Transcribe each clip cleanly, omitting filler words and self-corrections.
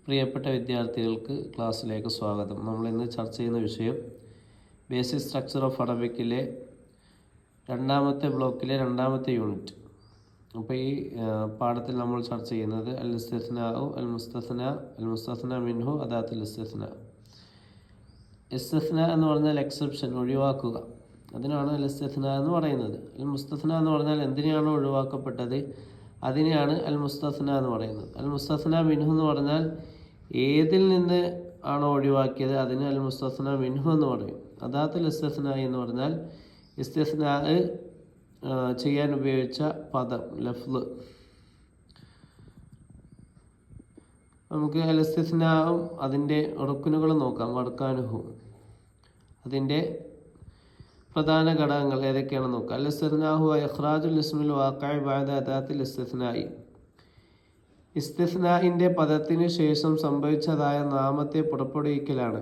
പ്രിയപ്പെട്ട വിദ്യാർത്ഥികൾക്ക് ക്ലാസ്സിലേക്ക് സ്വാഗതം. നമ്മൾ ഇന്ന് ചർച്ച ചെയ്യുന്ന വിഷയം ബേസിക് സ്ട്രക്ചർ ഓഫ് അറബിക്കിലെ രണ്ടാമത്തെ ബ്ലോക്കിലെ രണ്ടാമത്തെ യൂണിറ്റ്. അപ്പോൾ ഈ പാഠത്തിൽ നമ്മൾ ചർച്ച ചെയ്യുന്നത് അൽ ഇസ്തിസ്നാഉ അൽ മുസ്തസ്ന അൽ മുസ്തസ്ന മിൻഹു അദാത്തുൽ ഇസ്തിസ്ന. ഇസ്തിസ്ന എന്ന് പറഞ്ഞാൽ എക്സെപ്ഷൻ, ഒഴിവാക്കുക, അതിനാണ് അൽ ഇസ്തിസ്ന എന്ന് പറയുന്നത്. അൽ മുസ്തസ്ന എന്ന് പറഞ്ഞാൽ എന്തിനെയാണോ ഒഴിവാക്കപ്പെട്ടത് അതിനെയാണ് അൽ മുസ്തസ്ന എന്ന് പറയുന്നത്. അൽ മുസ്തസ്ന മിൻഹു എന്ന് പറഞ്ഞാൽ ഏതിൽ നിന്ന് ആണോ ഒഴിവാക്കിയത് അതിന് അൽ മുസ്തസ്ന മിൻഹു എന്ന് പറയും. അദാത്തുൽ ഇസ്തിസ്ന എന്ന് പറഞ്ഞാൽ ഇസ്തിസ്ന ചെയ്യാൻ ഉപയോഗിച്ച പദം, ലഫ്ള്. നമുക്ക് അൽ ഇസ്തിസ്നാവും അതിൻ്റെ റുക്നുകളും നോക്കാം. വർക്കാനുഹു, അതിൻ്റെ പ്രധാന ഘടകങ്ങൾ ഏതൊക്കെയാണെന്ന് നോക്കാം. അൽ ഇസ്തിസ്നാഹു ഇഖ്റാജുൽ ഇസ്മിൽ വാഖഇ ബഅദ അദാത്തിൽ ഇസ്തിസ്നാഇ. ഇസ്തിസ്നാഇൻ്റെ പദത്തിന് ശേഷം സംഭവിച്ചതായ നാമത്തെ പുറപ്പെടുവിക്കലാണ്.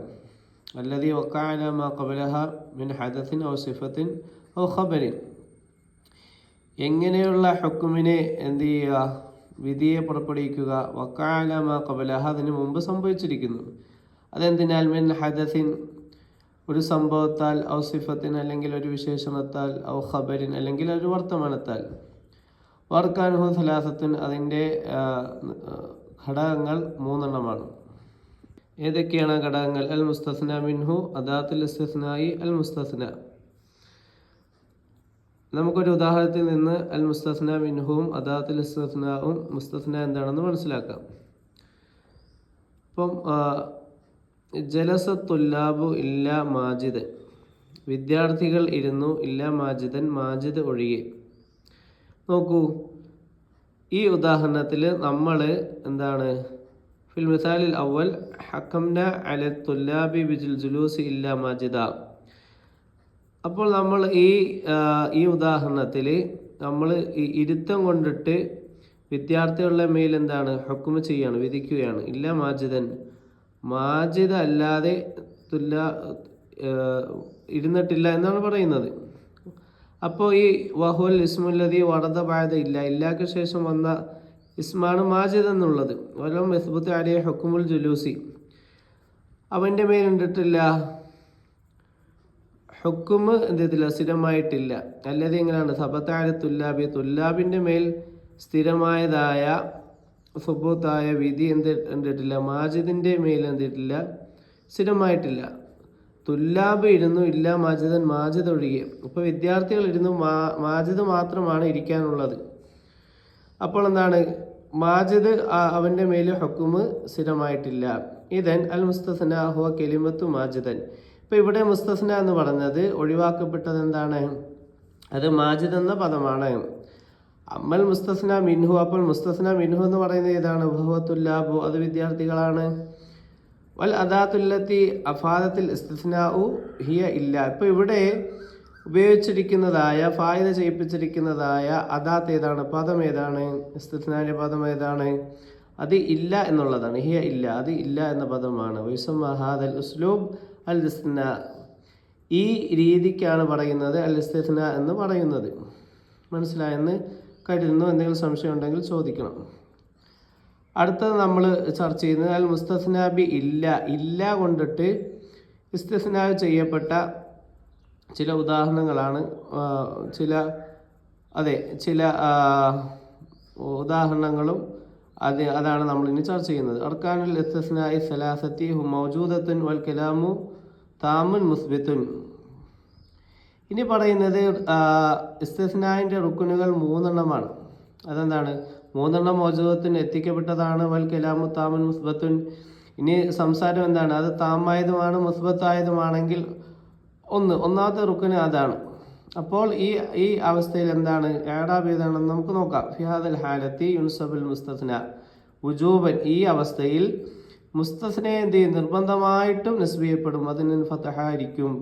അല്ലദീ വഖഅ അലാ മാ ഖബലഹ മിൻ ഹദസിൻ ഔ സിഫത്തിൻ ഔ ഖബരിൻ. എങ്ങനെയുള്ള ഹുക്മിനെ എന്ത് ചെയ്യുക, വിധിയെ പുറപ്പെടുവിക്കുക. വഖഅ അലാ മാ ഖബലഹ, അതിന് മുമ്പ് സംഭവിച്ചിരിക്കുന്നു. അതെന്തിനാൽ? മിൻ ഹദസിൻ, ഒരു സംഭവത്താൽ, ഔ സിഫത്തിൻ, അല്ലെങ്കിൽ ഒരു വിശേഷണത്താൽ, ഔ ഖബരിൻ, അല്ലെങ്കിൽ ഒരു വർത്തമാനത്താൽ. വർക്കാനുഹു സലാസത്തുൻ, അതിൻ്റെ ഘടകങ്ങൾ മൂന്നെണ്ണമാണ്. ഏതൊക്കെയാണ് ഘടകങ്ങൾ? അൽ മുസ്തസ്ന മിൻഹു, അദാത്തുൽ ഇസ്തിസ്നാഇ, അൽ മുസ്തസ്ന. നമുക്കൊരു ഉദാഹരണത്തിൽ നിന്ന് അൽ മുസ്തസ്ന മിൻഹുവും അദാത്തുൽ ഇസ്തിസ്നാഉം മുസ്തസ്ന എന്താണെന്ന് മനസ്സിലാക്കാം. ഇപ്പം ജലസ തുല്ലാബു ഇല്ല മാജിദ്, വിദ്യാർത്ഥികൾ ഇരുന്നു, ഇല്ല മാജിദൻ, മാജിദ് ഒഴികെ. നോക്കൂ, ഈ ഉദാഹരണത്തിൽ നമ്മൾ എന്താണ്, ഫിൽ മിസാലിൽ അവൽ ഹക്കംന അല തുല്ലാബി ബിജിൽ ജുലൂസി ഇല്ല മാജിദ. അപ്പോൾ നമ്മൾ ഈ ഉദാഹരണത്തിൽ നമ്മൾ ഇരുത്തം കൊണ്ടിട്ട് വിദ്യാർത്ഥികളുടെ മേൽ എന്താണ് ഹുക്മ് ചെയ്യാണ്, വിധിക്കുകയാണ്. ഇല്ല മാജിദൻ, മാജിദ് അല്ലാതെ ഇരുന്നിട്ടില്ല എന്നാണ് പറയുന്നത്. അപ്പോൾ ഈ വഹുൽ ഇസ്മുല്ലദി വറദ ബഅദ ഇല്ല, ഇല്ലാക്ക് ശേഷം വന്ന ഇസ്മാണ് മാജിദ് എന്നുള്ളത്. വലം യസ്ബുത്ത് അലൈഹി ഹുക്മുൽ ജുലൂസി, അവൻ്റെ മേൽ ഉണ്ടിട്ടില്ല ഹുക്മ്, എന്ത് ചെയ്തില്ല, സ്ഥിരമായിട്ടില്ല. അല്ലാതെ എങ്ങനെയാണ്? സബത്ത അല തുല്ലാബി, തുല്ലാബിൻ്റെ മേൽ സ്ഥിരമായതായ സുബൂത്തായ വിധി എന്തിട്ടില്ല, മാജിദിൻ്റെ മേൽ എന്തിട്ടില്ല, സ്ഥിരമായിട്ടില്ല. തുല്ലാബ് ഇരുന്നു, ഇല്ല മാജിദൻ, മാജിദ് ഒഴികെ. അപ്പോൾ വിദ്യാർത്ഥികൾ ഇരുന്നു, മാജിദ് മാത്രമാണ് ഇരിക്കാനുള്ളത്. അപ്പോൾ എന്താണ്, മാജിദ് അവൻ്റെ മേൽ ഹുക്മ് സ്ഥിരമായിട്ടില്ല. ഇതൻ അൽ മുസ്തസ്ന ഹുവ കലിമത്തു മാജിദൻ. ഇപ്പോൾ ഇവിടെ മുസ്തസ്ന എന്ന് പറഞ്ഞത് ഒഴിവാക്കപ്പെട്ടത് എന്താണ്? അത് മാജിദ് എന്ന പദമാണ്. അമ്മൽ മുസ്തസ്ന മിൻഹു, അപ്പോൾ മുസ്തസ്ന മിൻഹു എന്ന് പറയുന്നത് ഏതാണ്? ഹുവ തുല്ലാബു, അത് വിദ്യാർത്ഥികളാണ്. വൽ അദാത്തുല്ലത്തി അഫാദത്തിൽ ഇസ്തിസ്നാഉ ഹിയ ഇല്ല. ഇപ്പോൾ ഇവിടെ ഉപയോഗിച്ചിരിക്കുന്നതായ, ഫായിദ ചെയ്യിപ്പിച്ചിരിക്കുന്നതായ അദാത്ത് ഏതാണ്, പദം ഏതാണ്? ഇസ്തിസ്നാന്റെ പദം ഏതാണ്? അത് ഇല്ല എന്നുള്ളതാണ്. ഹിയ ഇല്ല, അത് ഇല്ല എന്ന പദമാണ്. വയുസമ്മ ഹാദൽ ഉസ്ലൂബ് അൽ ഇസ്തിസ്നാ, ഈ രീതിക്കാണ് പറയുന്നത് അൽ ഇസ്തിസ്നാ എന്ന് പറയുന്നത്. മനസ്സിലായെന്ന് കരുതുന്നു. എന്തെങ്കിലും സംശയം ഉണ്ടെങ്കിൽ ചോദിക്കണം. അടുത്തത് നമ്മൾ ചർച്ച ചെയ്യുന്നത് അൽ മുസ്തസ്ന ബി ഇല്ല, ഇല്ല കൊണ്ടിട്ട് ഇസ്തിസ്നാ ചെയ്യപ്പെട്ട ചില ഉദാഹരണങ്ങളാണ്. ചില ഉദാഹരണങ്ങളും അതാണ് നമ്മൾ ഇനി ചർച്ച ചെയ്യുന്നത്. അർക്കാനുൽ ഇസ്തിസ്നാഇ സലാസത്തി ഹു മൗജൂദത്തുൻ വൽ കലാമു താമുൻ മുസ്ബിത്തുൻ. ഇനി പറയുന്നത് ഇസ്തിസ്നാഇൻ്റെ റുക്കുനുകൾ മൂന്നെണ്ണമാണ്. അതെന്താണ്? മൂന്നെണ്ണം മൗജൂദത്തിന് എത്തിക്കപ്പെട്ടതാണ്. വൽ കലാമു താമുൻ മുസ്ബത്തുൻ. ഇനി സംസാരം എന്താണ്? അത് താമായതുമാണ്, മുസ്ബത്തായതുമാണെങ്കിൽ ഒന്നാമത്തെ റുക്കുന് അതാണ്. അപ്പോൾ ഈ അവസ്ഥയിൽ എന്താണ് ഇഅ്റാബ് ഏതാണെന്ന് നമുക്ക് നോക്കാം. ഫിഹാദൽ ഹാലത്തി യുൻസബുൽ മുസ്തസ്ന വുജൂബൻ, ഈ അവസ്ഥയിൽ മുസ്തസ്നയെ എന്ത് ചെയ്യും? നിർബന്ധമായിട്ടും നസ്ബ് ചെയ്യപ്പെടും. അതിന് ഫതഹായിരിക്കും.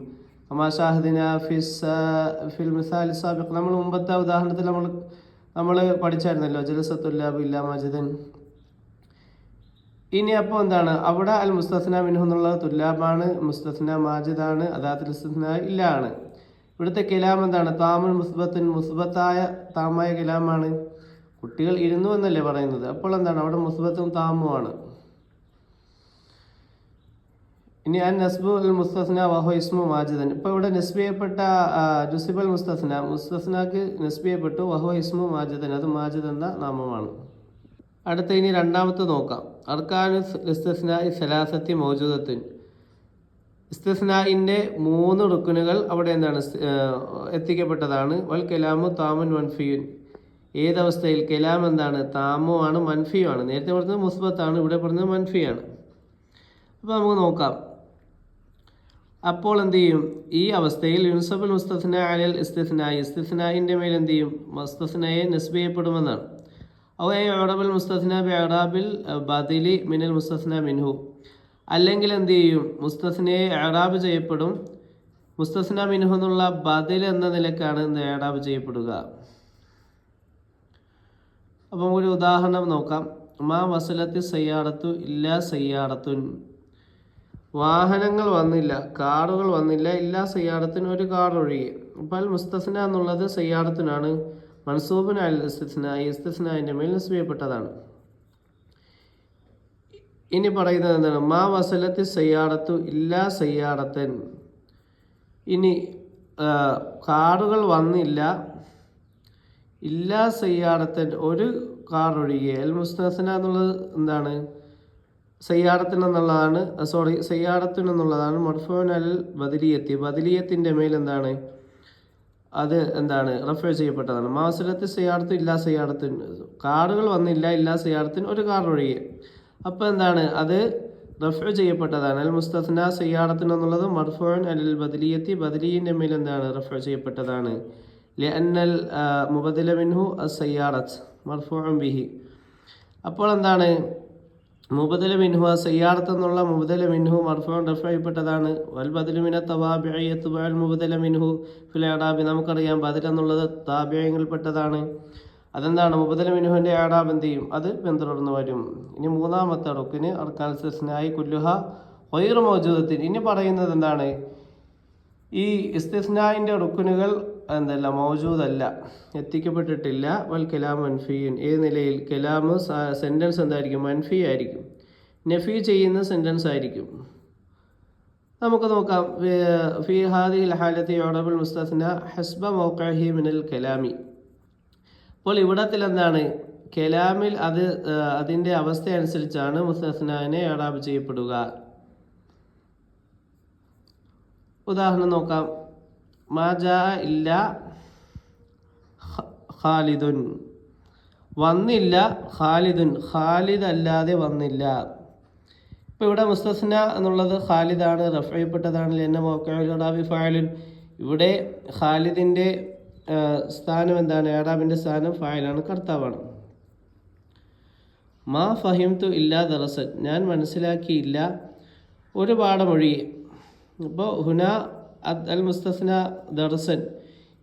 കമാ ഫിൽ മിസാൽ സാബിഖ്, നമ്മൾ മുമ്പത്തെ ഉദാഹരണത്തിൽ നമ്മൾ പഠിച്ചായിരുന്നല്ലോ, ജലസത്തുല്ലാബ് ഇല്ല മാജിദൻ. ഇനി അപ്പോൾ എന്താണ് അവിടെ? അൽ മുസ്തസ്ന മിൻഹു എന്നുള്ളത് തുല്ലാബാണ്, മുസ്തസ്ന മാജിദാണ്, അദാത്തുൽ ഇസ്തിസ്ന ഇല്ല ആണ്. ഇവിടുത്തെ കലാം എന്താണ്? താമുൽ മുസ്ബത്തുൻ, മുസ്ബത്തായ താമായ കലാമാണ്. കുട്ടികൾ ഇരുന്നു എന്നല്ലേ പറയുന്നത്. അപ്പോൾ എന്താണ് അവിടെ? മുസ്ബത്തും താമുമാണ്. ഇനി അൻ നസ്ബു അൽ മുസ്തസ്ന വഹു ഇസ്മു മാജിദൻ. ഇപ്പോൾ ഇവിടെ നസ്ബ് ചെയ്യപ്പെട്ട ജുസിബൽ മുസ്തസ്നാക്ക് നസ്ബ് ചെയ്യപ്പെട്ടു, വഹു ഇസ്മു മാജിദൻ, അത് മാജിദ് എന്ന നാമമാണ്. അടുത്ത ഇനി രണ്ടാമത്തെ നോക്കാം. അർക്കാനു ഇസ്തിസ്നാഇ സലാസത്തി മൗജൂദത്തുൻ. ഇസ്തിസ്നാഇൻ്റെ 3 റുക്നുകൾ അവിടെ എന്താണ് എത്തിക്കപ്പെട്ടതാണ്. വൽ കലാമു താമുൻ മൻഫിയുൻ. ഏതവസ്ഥയിൽ? കലാം എന്താണ്? താമുമാണ്, മൻഫിയുമാണ്. നേരത്തെ പറഞ്ഞത് മുസ്ബത്താണ്, ഇവിടെ പറഞ്ഞത് മൻഫിയാണ്. അപ്പോൾ നമുക്ക് നോക്കാം. അപ്പോൾ എന്ത് ചെയ്യും? ഈ അവസ്ഥയിൽ യുൻസബുൽ മുസ്തസ്ന അലൽ ഇസ്തിസ്നാഇ, ഇസ്തിസ്നാഇൻ്റെ മേൽ എന്ത് ചെയ്യും? മുസ്തസ്നയെ നസ്ബ് ചെയ്യപ്പെടുമെന്നാണ്. ഔ യഉറബുൽ മുസ്തസ്ന ബിഇറാബിൽ ബദലി മിനൽ മുസ്തസ്ന മിൻഹു. അല്ലെങ്കിൽ എന്ത് ചെയ്യും? മുസ്തസ്നയെ ഇറാബ് ചെയ്യപ്പെടും, മുസ്തസ്ന മിൻഹു എന്നുള്ള ബദൽ എന്ന നിലക്കാണ് എന്ത് ഇറാബ് ചെയ്യപ്പെടുക. അപ്പം ഒരു ഉദാഹരണം നോക്കാം. മാ വസലത്തി സയ്യാറത്തു ഇല്ലാ സയ്യാറത്തുൻ. വാഹനങ്ങൾ വന്നില്ല, കാറുകൾ വന്നില്ല, ഇല്ലാ സയ്യാറത്തിന്, ഒരു കാർ ഒഴികെ. അപ്പോൾ മുസ്തസ്ന എന്നുള്ളത് സയ്യാറത്തിനാണ്, മൻസൂബുൻ അൽ ഇസ്തിസ്ന, ഇസ്തിസ്നാഇൻ്റെ മേൽ നസ്ബ് ചെയ്യപ്പെട്ടതാണ്. ഇനി പറയുന്നത് എന്താണ്? മാ വസലത്തി സയ്യാറത്തു ഇല്ലാ സയ്യാറത്തൻ. ഇനി കാറുകൾ വന്നില്ല, ഇല്ലാ സയ്യാറത്തൻ, ഒരു കാർ ഒഴികെ. അൽ മുസ്തസ്ന എന്നുള്ളത് എന്താണ്? സയ്യാറത്തിന് എന്നുള്ളതാണ്, സയ്യാറത്തിന് എന്നുള്ളതാണ് മർഫൂൻ അൽ ബദലിയത്തി, ബദലിയത്തിൻ്റെ മേൽ എന്താണ്? അത് എന്താണ്? റഫ്ഉ ചെയ്യപ്പെട്ടതാണ്. മാവസലത്ത് സയ്യാറത്ത് ഇല്ലാ സയ്യാറത്തിന്, കാറുകൾ വന്നില്ല, ഇല്ലാ സയ്യാറത്തിന്, ഒരു കാർ ഒഴികെ. അപ്പോൾ എന്താണ്? അത് റഫ്ഉ ചെയ്യപ്പെട്ടതാണ്. അൽ മുസ്തസ്ന സയ്യാറത്തിന് എന്നുള്ളത് മർഫൂൻ അൽ ബദലിയത്തി, ബദലിയൻ്റെ മേൽ എന്താണ്? റഫ്ഉ ചെയ്യപ്പെട്ടതാണ്. ലിഅന്നൽ മുബദല മിൻഹു അസ്സയ്യാറത്ത് മർഫൂഉൻ ബിഹി. അപ്പോൾ എന്താണ്? മുബദല മിൻഹു, സയ്യാറത്ത് എന്നുള്ള മുബദല മിൻഹു മർഫൂഉൻ റഫ്ഉ ചെയ്യപ്പെട്ടതാണ്. വൽ ബദലു മിന തവാബിഇ യത്ബഉൽ മുബദല മിൻഹു ഫിൽ ഇറാബ്. നമുക്കറിയാം ബദൽ എന്നുള്ളത് താബിഈങ്ങളിൽപ്പെട്ടതാണ്. അതെന്താണ്? മുബദല മിൻഹുവിൻ്റെ ഇറാബ് എന്ത് ചെയ്യും? അത് പിന്തുടർന്ന് വരും. ഇനി മൂന്നാമത്തെ റുക്ന് അർക്കാനുൽ ഇസ്തിസ്നാഇ കുല്ലുഹ ഗൈറു മൗജൂദത്തിൻ. ഇനി പറയുന്നത് എന്താണ്? ഈ ഇസ്തിസ്നാഇൻ്റെ റുക്നുകൾ എന്തല്ല? മൗജൂദല്ല, എത്തിക്കപ്പെട്ടിട്ടില്ല. വൽ കലാം മൻഫിയുൻ. ഏത് നിലയിൽ? കലാമ് സെൻറ്റൻസ് എന്തായിരിക്കും? മൻഫി ആയിരിക്കും, നഫി ചെയ്യുന്ന സെൻറ്റൻസ് ആയിരിക്കും. നമുക്ക് നോക്കാം. ഫി ഹാദിഹിൽ ഹാലത്തി യുറബുൽ മുസ്തസ്ന ഹസ്ബ മൗഖഇഹി മിനൽ കലാമി. അപ്പോൾ ഇവിടത്തിൽ എന്താണ്? കലാമിൽ അത് അതിൻ്റെ അവസ്ഥ അനുസരിച്ചാണ് മുസ്തസ്നാനെ ഇറാബ് ചെയ്യപ്പെടുക. ഉദാഹരണം നോക്കാം. മാ ജാ ഇല്ല ഖാലിദുൻ. വന്നില്ല ഖാലിദുൻ, ഖാലിദ് അല്ലാതെ വന്നില്ല. ഇപ്പോൾ ഇവിടെ മുസ്തസ്ന എന്നുള്ളത് ഖാലിദാണ്, റഫ്ഉ ചെയ്യപ്പെട്ടതാണ്. ലിഅന്ന മൗഖിഉൽ ഇറാബി ഫാഇലുൻ. ഇവിടെ ഖാലിദിൻ്റെ സ്ഥാനം എന്താണ്? ഇറാബിൻ്റെ സ്ഥാനം ഫായിലാണ്, കർത്താവാണ്. മാ ഫഹിംതു ഇല്ലാ ദറസൻ. ഞാൻ മനസ്സിലാക്കിയില്ല ഒരു പാഠമൊഴികെ. അപ്പോൾ ഹുന അൽ മുസ്തസ്ന ദർസൻ.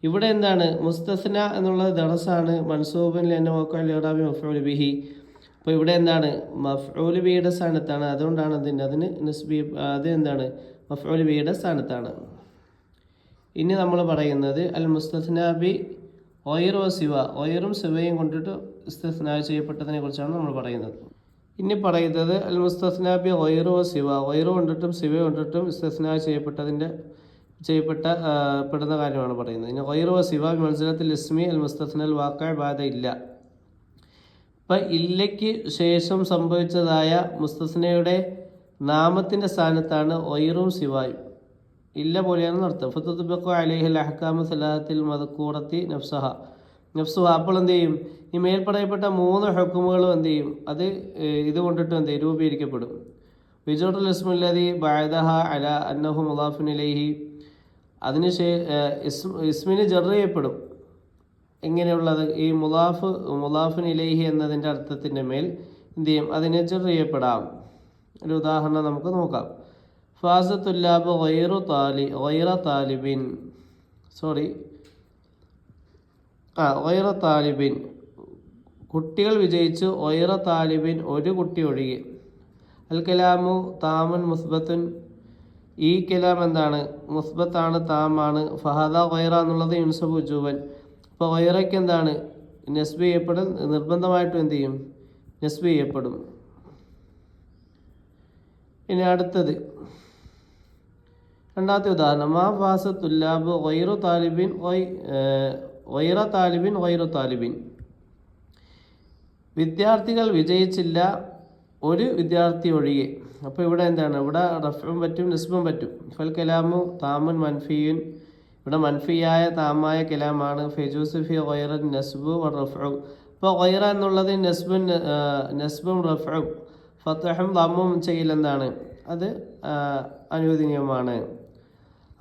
ഇവിടെ എന്താണ്? മുസ്തസ്ന എന്നുള്ളത് ദർസാണ്, മൻസൂബൻ ലിഅന്ന മൗഖിഉൽ ഇറാബി മഫ്ഊൽ ബിഹി. അപ്പോൾ ഇവിടെ എന്താണ്? മഫ്ഊൽ ബിഹിയുടെ സ്ഥാനത്താണ്, അതുകൊണ്ടാണ് അതിന് നസ്ബി, അത് എന്താണ്? മഫ്ഊൽ ബിഹിയുടെ സ്ഥാനത്താണ്. ഇനി നമ്മൾ പറയുന്നത് അൽ മുസ്തസ്ന ബി ഗൈറു സിവ, ഗൈറും സിവയും കൊണ്ടിട്ട് ഇസ്തിസ്നാ ചെയ്യപ്പെട്ടതിനെ കുറിച്ചാണ് നമ്മൾ പറയുന്നത്. ഇനി പറയുന്നത് അൽ മുസ്തസ്ന ബി ഗൈറു സിവ, ഗൈറു കൊണ്ടിട്ടും സിവ കൊണ്ടിട്ടും ഇസ്തിസ്നാ പെടുന്ന കാര്യമാണ് പറയുന്നത്. ഇനി ഗൈറു സിവ മൻസിലത്തിൽ ഇസ്മി അൽ മുസ്തസ്ന അൽ വാഖിഅ ബഅദ ഇല്ല. ഇപ്പം ഇല്ലയ്ക്ക് ശേഷം സംഭവിച്ചതായ മുസ്തസ്നയുടെ നാമത്തിൻ്റെ സ്ഥാനത്താണ് ഗൈറും സിവായും. ഇല്ല പോലെയാണ് അർത്ഥം. ഫതുത്ബഖു അലൈഹിൽ അഹ്കാമു സലാത്തിൽ മദ്കൂറത്തി നഫ്സഹ. അപ്പോൾ എന്ത് ചെയ്യും? ഈ മേൽപ്പറയപ്പെട്ട 3 ഹുക്കുമുകളും എന്ത് ചെയ്യും? അത് ഇതുകൊണ്ടിട്ട് എന്ത് ചെയ്യും? രൂപീകരിക്കപ്പെടും. വിജോറുൽ ഇസ്മുല്ലദി ബഅദഹ അല അന്നഹു മുളാഫുൻ ഇലൈഹി. അതിന് ഇസ്മിന് ജർ ചെയ്യപ്പെടും. എങ്ങനെയുള്ളത്? ഈ മുളാഫുൻ ഇലൈഹി എന്നതിൻ്റെ അർത്ഥത്തിൻ്റെ മേൽ എന്ത് ചെയ്യും? അതിനെ ജർ ചെയ്യപ്പെടാം. ഒരു ഉദാഹരണം നമുക്ക് നോക്കാം. ഫാസ തുല്ലാബ് ഗൈറ താലിബിൻ. കുട്ടികൾ വിജയിച്ചു. ഗൈറ താലിബിൻ, ഒരു കുട്ടി ഒഴികെ. അൽ കലാമു താമുൻ മുസ്ബത്തുൻ. ഈ കലാം എന്താണ്? മുസ്ബത്താണ്, താമാണ്. ഫഹദ ഗൈറ എന്നുള്ളത് യുൻസബു വുജൂബൻ. അപ്പോൾ ഗൈറയ്ക്ക് എന്താണ്? നസ്ബ് ചെയ്യപ്പെടും, നിർബന്ധമായിട്ടും എന്ത് ചെയ്യും? നസ്ബ് ചെയ്യപ്പെടും. ഇനി അടുത്തത് രണ്ടാമത്തെ ഉദാഹരണം മാ ഫാസ തുല്ലാബ് ഗൈറു താലിബിൻ ഗൈറ താലിബിൻ ഗൈറു താലിബിൻ. വിദ്യാർത്ഥികൾ വിജയിച്ചില്ല ഒരു വിദ്യാർത്ഥി ഒഴികെ. അപ്പോൾ ഇവിടെ എന്താണ്? ഇവിടെ റഫ്ഉം പറ്റും നിസ്ബും പറ്റും. ഫൽ കലാമു താമുൻ മൻഫിയുൻ. ഇവിടെ മൻഫിയായ താമായ കലാമാണ്. ഫെജൂസ് ഫി ഗൈറൻ നസ്ബു വ റഫ്ഉ. ഇപ്പോൾ ഗൈറ എന്നുള്ളത് നസ്ബും റഫ്ഉം ഫത്ഹും ദമ്മും ചെയ്യൽ എന്താണ്? അത് അനുവദനീയമാണ്.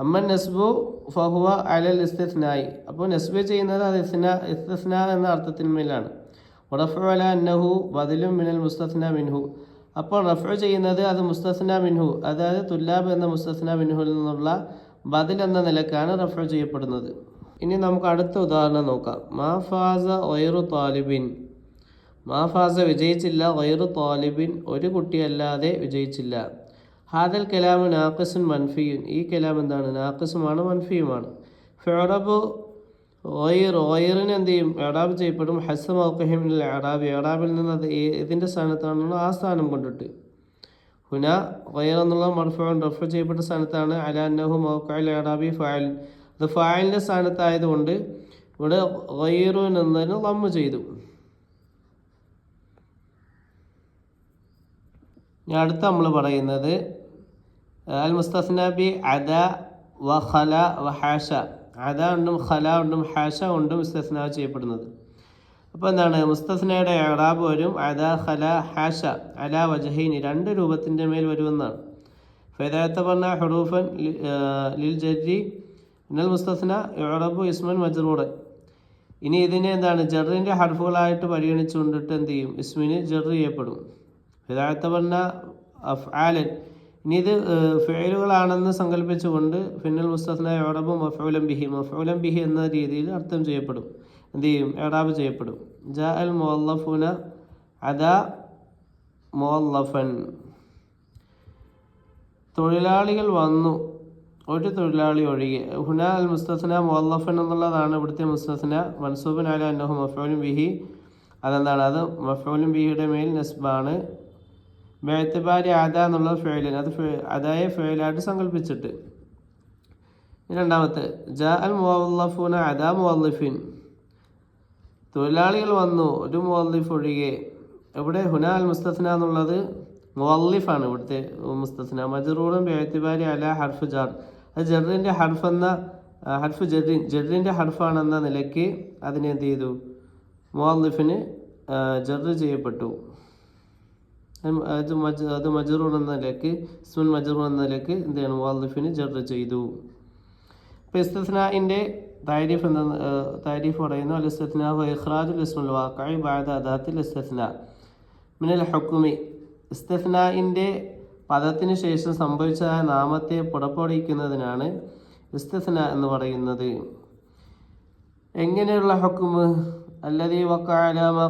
അമ്മൻ നസ്ബു ഫഹുവ അലൽ ഇസ്തിസ്നായി. അപ്പോൾ നസ്ബ് ചെയ്യുന്നത് അത് ഇസ്തിസ്നാ എന്ന അർത്ഥത്തിന്മേലാണ്. റഫ്ഉ അല അന്നഹു ബദലും മിനൽ മുസ്തസ്ന മിൻഹു. അപ്പോൾ റഫ്ഉ ചെയ്യുന്നത് അത് മുസ്തസ്ന മിൻഹു, അതായത് തുല്ലാബ് എന്ന മുസ്തസ്ന മിൻഹുൽ നിന്നുള്ള ബദൽ എന്ന നിലക്കാണ് റഫ്ഉ ചെയ്യപ്പെടുന്നത്. ഇനി നമുക്ക് അടുത്ത ഉദാഹരണം നോക്കാം. മാ ഫാസ ഗൈറു താലിബിൻ. മാ ഫാസ വിജയിച്ചില്ല, ഗൈറു താലിബിൻ ഒരു കുട്ടിയല്ലാതെ വിജയിച്ചില്ല. ഹാദൽ കലാമു നാഖിസുൻ മൻഫിയുൻ. ഈ കലാം എന്താണ്? നാഖിസുമാണ് മൻഫിയുമാണ്. ഫിഅറബു ഗൈറിന് എന്ത് ചെയ്യും? ഇഅറാബ് ചെയ്യപ്പെടും. ഹസ്സ മൗഖിഹി മിനൽ ഇഅറാബ്. ഇഅറാബിൽ നിന്ന് അത് ഇതിൻ്റെ സ്ഥാനത്താണല്ലോ ആ സ്ഥാനം കൊണ്ടിട്ട്. ഹുന ഗൈർ എന്നുള്ള മർഫൂഉൻ റഫ്ഉ ചെയ്യപ്പെട്ട സ്ഥാനത്താണ്. അല അന്നഹു മൗഖിഉൽ ഇഅറാബി ഫാഇൽ. അത് ഫാഇലിൻ്റെ സ്ഥാനത്തായതുകൊണ്ട് ഇവിടെ ഗൈറുൻ എന്നതിന് ദമ്മ് ചെയ്തു. ഇനി അടുത്ത നമ്മൾ പറയുന്നത് അൽ മുസ്തസ്ന ബി അദ വ ഖല വ ഹാഷ. അദ കൊണ്ടും ഖല കൊണ്ടും ഹാഷ കൊണ്ടും മുസ്തസ്ന ചെയ്യപ്പെടുന്നത്. അപ്പോൾ എന്താണ്? മുസ്തസ്നയുടെ ഇഅറാബ് വരും അദ ഖല ഹാഷ അല വജഹൈനി, രണ്ട് രൂപത്തിൻ്റെ മേൽ വരുമെന്നാണ്. ഫഇദാ തബന്ന ഹുറൂഫൻ ലിൽ ജർരി മിനൽ മുസ്തസ്ന ഇഅറബു ഇസ്മൻ മജ്റൂറൻ. ഇനി ഇതിനെ എന്താണ്? ജറിൻ്റെ ഹർഫുകളായിട്ട് പരിഗണിച്ചുകൊണ്ടിട്ട് എന്ത് ചെയ്യും? ഇസ്മിന് ജർ ചെയ്യപ്പെടും. ഫഇദാ തബന്ന അഫ്ആലൻ. ഇനി ഇത് ഫിഅലുകളാണെന്ന് സങ്കല്പിച്ചുകൊണ്ട് ഫിന്നൽ മുസ്തസ്ന ഇഅറബു മഫ്ഊലൻ ബിഹി. മഫ്ഊലൻ ബിഹി എന്ന രീതിയിൽ അർത്ഥം ചെയ്യപ്പെടും. എന്ത് ചെയ്യും? ഇഅറാബ് ചെയ്യപ്പെടും. ജാ അൽ മുവല്ലഫുന അദാ മുവല്ലഫൻ. തൊഴിലാളികൾ വന്നു ഒരു തൊഴിലാളി ഒഴികെ. ഹുന അൽ മുസ്തസ്ന മുവല്ലഫൻ എന്നുള്ളതാണ് ഇവിടുത്തെ മുസ്തസ്ന. മൻസൂബൻ അല അന്നഹു മഫ്ഊലുൻ ബിഹി. അതെന്താണ്? അത് മഫ്ഊലുൻ ബിഹിയുടെ മേൽ നസ്ബാണ്. ബിഅ്തിബാരി അദാ എന്നുള്ള ഫിഅലിന് അത് അദായ ഫിഅലായിട്ട് സങ്കല്പിച്ചിട്ട്. രണ്ടാമത്തെ ജാ അൽ മുവല്ലഫുന അദാ മുവല്ലിഫിൻ. തൊഴിലാളികൾ വന്നു ഒരു മുവല്ലിഫ് ഒഴികെ. ഇവിടെ ഹുന അൽ മുസ്തസ്ന എന്നുള്ളത് മുവല്ലിഫാണ് ഇവിടുത്തെ മുസ്തസ്ന. മജ്റൂറുൻ ബിഅ്തിബാരി അല ഹർഫ് ജാർ. അത് ജറിൻ്റെ ഹർഫ് എന്ന ഹർഫ് ജറിൻ്റെ ഹർഫാണെന്ന നിലയ്ക്ക് അതിനെ എന്ത് ചെയ്തു? മുവല്ലിഫിന് ജർ ചെയ്യപ്പെട്ടു. അത് മജ്റൂർ എന്ന നിലയ്ക്ക് ഇസ്മുൻ മജ്റൂർ എന്ന നിലയ്ക്ക് എന്ത് ചെയ്യണം? മുവല്ലിഫിന് ജർ ചെയ്തു. ഇപ്പോൾ ഇസ്തിസ്നാഇൻ്റെ താരീഫ് പറയുന്നു. അൽ ഇസ്തിസ്നാ ഹുവ ഇഖ്റാജുൽ ഇസ്മുൽ വാഖിഇ ബഅദ അദാത്തിൽ ഇസ്തിസ്നാ മിനൽ ഹുക്മി. ഇസ്തിസ്നാഇൻ്റെ പദത്തിന് ശേഷം സംഭവിച്ചതായ നാമത്തെ പുറപ്പെടുവിക്കുന്നതിനാണ് ഇസ്തിസ്നാ എന്ന് പറയുന്നത്. എങ്ങനെയുള്ള ഹുക്മ്? അല്ലദീ വഖഅ അലാ മാ